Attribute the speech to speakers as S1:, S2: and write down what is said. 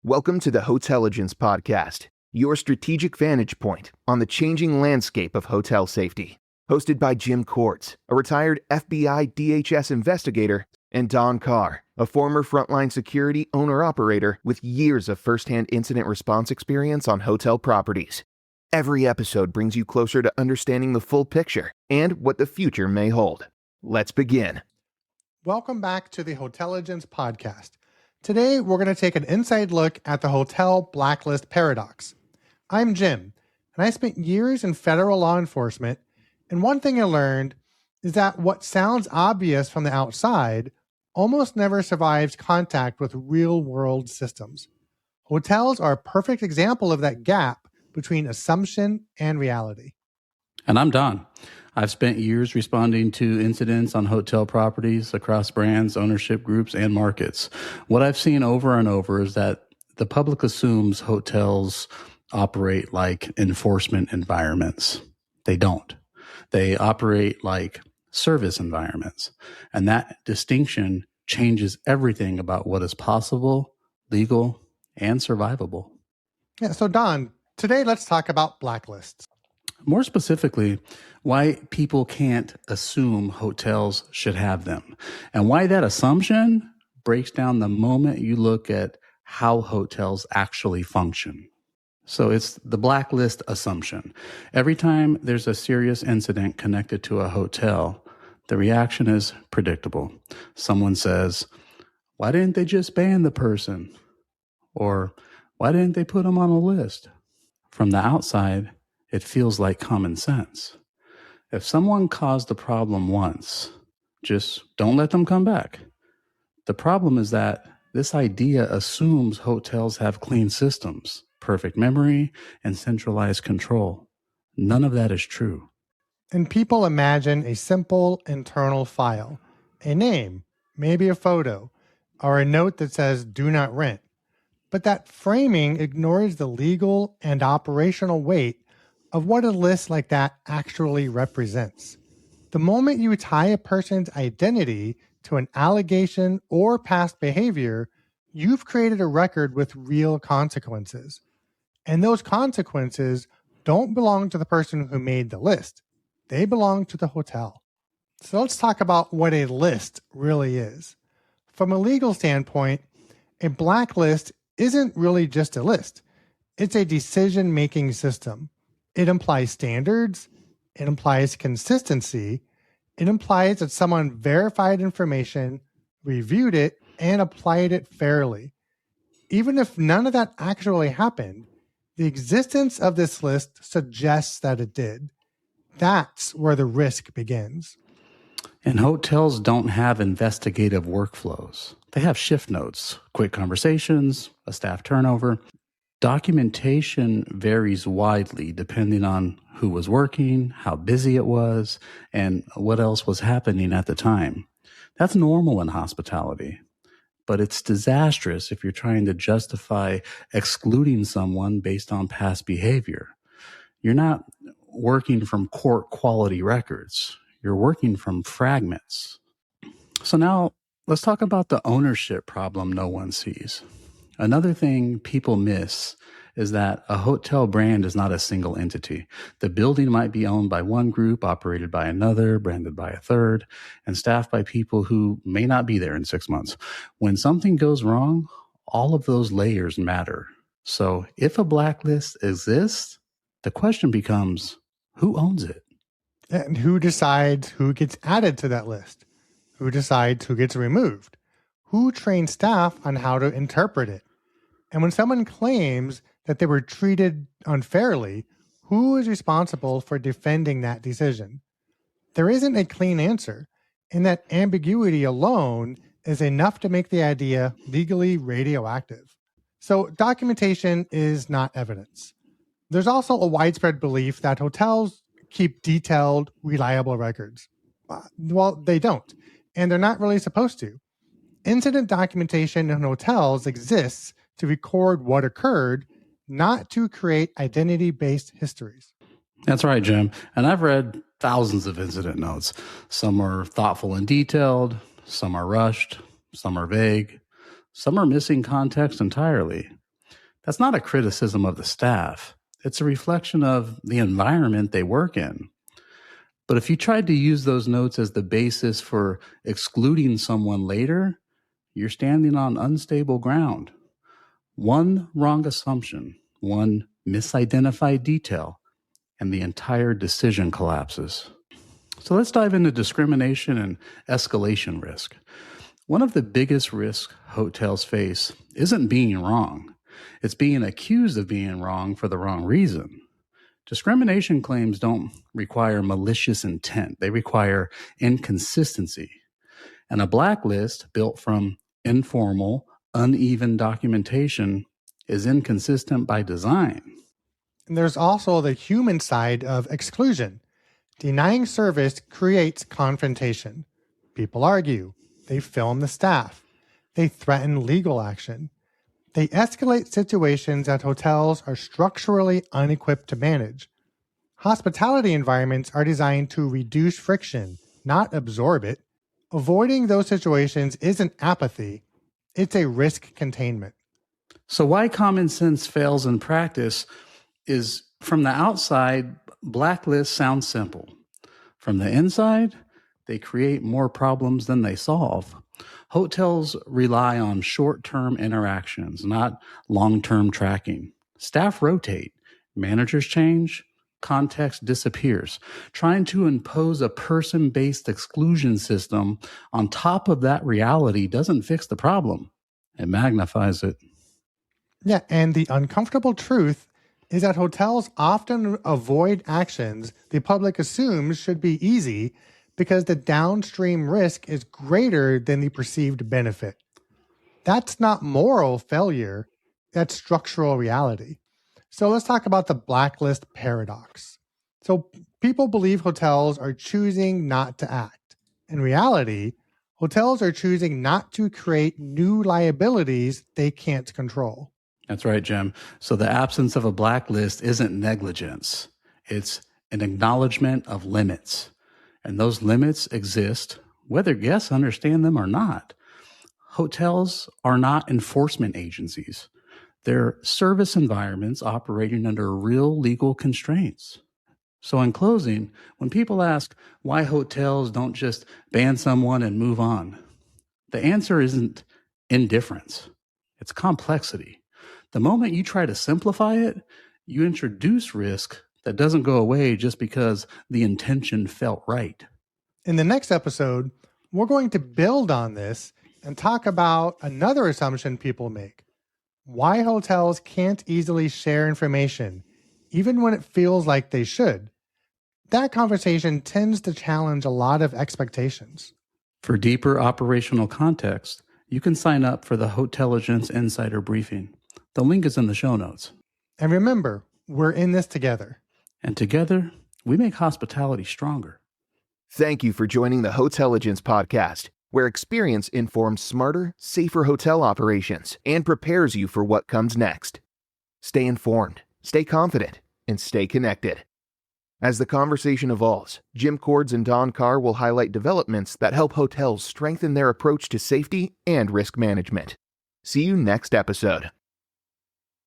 S1: Welcome to the Hotelligence Podcast, your strategic vantage point on the changing landscape of hotel safety. Hosted by Jim Kortz, a retired FBI DHS investigator, and Don Carr, a former frontline security owner-operator with years of firsthand incident response experience on hotel properties. Every episode brings you closer to understanding the full picture and what the future may hold. Let's begin.
S2: Welcome back to the Hotelligence Podcast. Today, we're going to take an inside look at the hotel blacklist paradox. I'm Jim, and I spent years in federal law enforcement, and one thing I learned is that what sounds obvious from the outside almost never survives contact with real-world systems. Hotels are a perfect example of that gap between assumption and reality.
S3: And I'm Don. I've spent years responding to incidents on hotel properties across brands, ownership groups, and markets. What I've seen over and over is that the public assumes hotels operate like enforcement environments. They don't. They operate like service environments. And that distinction changes everything about what is possible, legal, and survivable.
S2: Yeah, so Don, today let's talk about blacklists.
S3: More specifically, why people can't assume hotels should have them, and why that assumption breaks down the moment you look at how hotels actually function. So it's the blacklist assumption. Every time there's a serious incident connected to a hotel, the reaction is predictable. Someone says, "Why didn't they just ban the person?" Or, "Why didn't they put them on a list?" From the outside, it feels like common sense. If someone caused a problem once, just don't let them come back. The problem is that this idea assumes hotels have clean systems, perfect memory, and centralized control. None of that is true.
S2: And people imagine a simple internal file, a name, maybe a photo, or a note that says "do not rent." But that framing ignores the legal and operational weight of what a list like that actually represents. The moment you tie a person's identity to an allegation or past behavior, you've created a record with real consequences. And those consequences don't belong to the person who made the list. They belong to the hotel. So let's talk about what a list really is. From a legal standpoint, a blacklist isn't really just a list. It's a decision-making system. It implies standards, it implies consistency, it implies that someone verified information, reviewed it, and applied it fairly. Even if none of that actually happened, the existence of this list suggests that it did. That's where the risk begins.
S3: And hotels don't have investigative workflows. They have shift notes, quick conversations, a staff turnover. Documentation varies widely depending on who was working, how busy it was, and what else was happening at the time. That's normal in hospitality, but it's disastrous if you're trying to justify excluding someone based on past behavior. You're not working from court quality records. You're working from fragments. So now let's talk about the ownership problem no one sees. Another thing people miss is that a hotel brand is not a single entity. The building might be owned by one group, operated by another, branded by a third, and staffed by people who may not be there in 6 months. When something goes wrong, all of those layers matter. So if a blacklist exists, the question becomes, who owns it?
S2: And who decides who gets added to that list? Who decides who gets removed? Who trains staff on how to interpret it? And when someone claims that they were treated unfairly, who is responsible for defending that decision? There isn't a clean answer, and that ambiguity alone is enough to make the idea legally radioactive. So documentation is not evidence. There's also a widespread belief that hotels keep detailed, reliable records. Well, they don't, and they're not really supposed to. Incident documentation in hotels exists to record what occurred, not to create identity-based histories.
S3: That's right, Jim. And I've read thousands of incident notes. Some are thoughtful and detailed, some are rushed, some are vague, some are missing context entirely. That's not a criticism of the staff. It's a reflection of the environment they work in. But if you tried to use those notes as the basis for excluding someone later, you're standing on unstable ground. One wrong assumption, one misidentified detail, and the entire decision collapses. So let's dive into discrimination and escalation risk. One of the biggest risks hotels face isn't being wrong. It's being accused of being wrong for the wrong reason. Discrimination claims don't require malicious intent. They require inconsistency. And a blacklist built from informal, uneven documentation is inconsistent by design.
S2: And there's also the human side of exclusion. Denying service creates confrontation. People argue. They film the staff. They threaten legal action. They escalate situations that hotels are structurally unequipped to manage. Hospitality environments are designed to reduce friction, not absorb it. Avoiding those situations isn't apathy. It's a risk containment.
S3: So why common sense fails in practice is, from the outside, blacklists sound simple. From the inside, they create more problems than they solve. Hotels rely on short-term interactions, not long-term tracking. Staff rotate, managers change, context disappears. Trying to impose a person-based exclusion system on top of that reality doesn't fix the problem. It magnifies it.
S2: Yeah, and the uncomfortable truth is that hotels often avoid actions the public assumes should be easy because the downstream risk is greater than the perceived benefit. That's not moral failure, that's structural reality. So let's talk about the blacklist paradox. So people believe hotels are choosing not to act. In reality, hotels are choosing not to create new liabilities they can't control.
S3: That's right, Jim. So the absence of a blacklist isn't negligence. It's an acknowledgement of limits. And those limits exist whether guests understand them or not. Hotels are not enforcement agencies. They're service environments operating under real legal constraints. So in closing, when people ask why hotels don't just ban someone and move on, the answer isn't indifference. It's complexity. The moment you try to simplify it, you introduce risk that doesn't go away just because the intention felt right.
S2: In the next episode, we're going to build on this and talk about another assumption people make. Why hotels can't easily share information, even when it feels like they should. That conversation tends to challenge a lot of expectations.
S3: For deeper operational context, you can sign up for the Hotelligence Insider Briefing. The link is in the show notes.
S2: And remember, we're in this together.
S3: And together, we make hospitality stronger.
S1: Thank you for joining the Hotelligence Podcast, where experience informs smarter, safer hotel operations and prepares you for what comes next. Stay informed, stay confident, and stay connected. As the conversation evolves, Jim Cords and Don Carr will highlight developments that help hotels strengthen their approach to safety and risk management. See you next episode.